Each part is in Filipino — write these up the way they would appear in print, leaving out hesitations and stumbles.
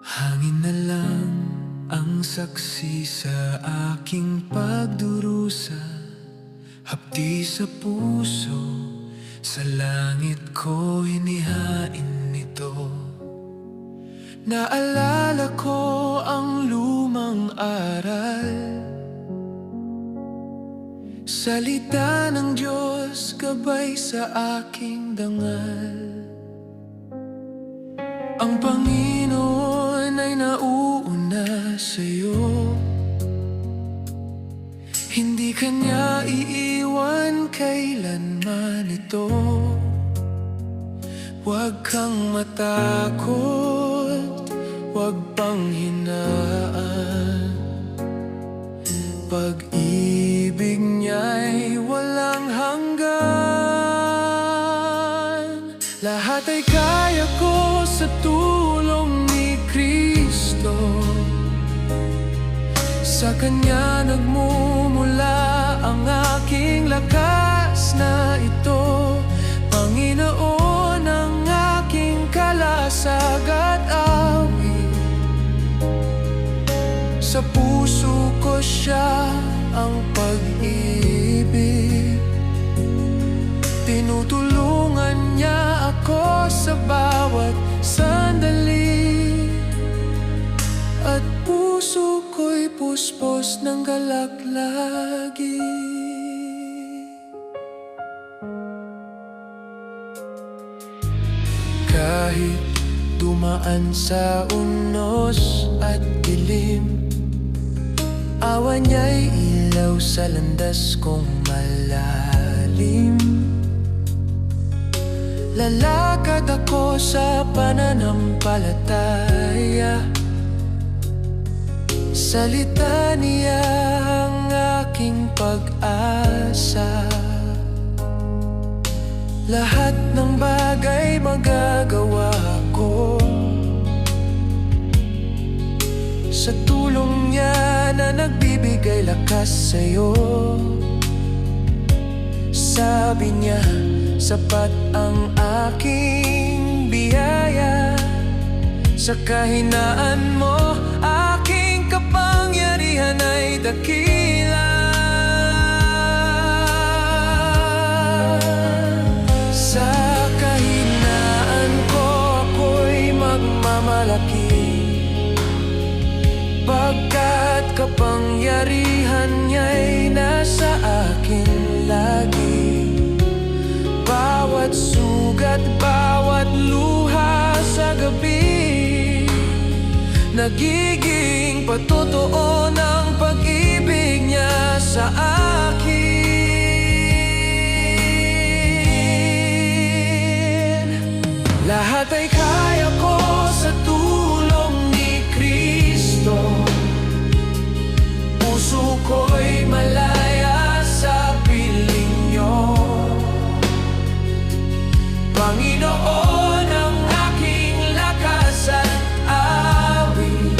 Hangin na lang ang saksi sa aking pagdurusa, hapdi sa puso, sa langit ko inihain nito. Naalala ko ang lumang aral, salita ng Diyos gabay sa aking dangal. Ang Panginoon ay nauuna sa'yo, hindi Kanya iiwan kailanman ito. Huwag kang matakot, huwag panghinaan, pag-ibig niya'y walang hanggan. Lahat ay kaya ko sa tulong ni Kristo, sa Kanya nagmumula ang aking lakas na ito. Panginoon ang aking kalasag at awit, sa puso ko Siya ang pag-ibig. Tinutulungan niya ako sa bawat sandali, at puso ko'y puspos ng galak lagi. Kahit dumaan sa unos at dilim, awa niya'y ilaw sa landas kong malalim. Lalakad ako sa pananampalataya, salita niya ang aking pag-asa. Lahat ng bagay magagawa ko sa tulong niya na nagbibigay lakas sa'yo. Sabi niya, sapat ang aking biyaya, sa kahinaan mo aking kapangyarihan ay dakila. Sa kahinaan ko ako'y magmamalaki, pagkat kapangyarihan niya'y nasa akin lagi. Bawat sugat, bawat luha sa gabi, nagiging patotoo ng pag-ibig niya sa akin. Lahat ay kaya ko sa tulong ni Kristo, puso ko'y malaya sa piling niyo. Panginoon ang aking lakas at awit,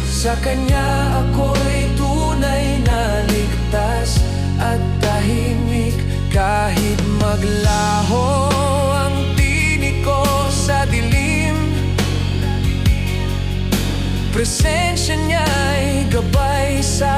sa Kanya ako'y tunay na ligtas at tahimik. Kahit maglaho ang tinig ko sa dilim, presensya niya'y gabay sa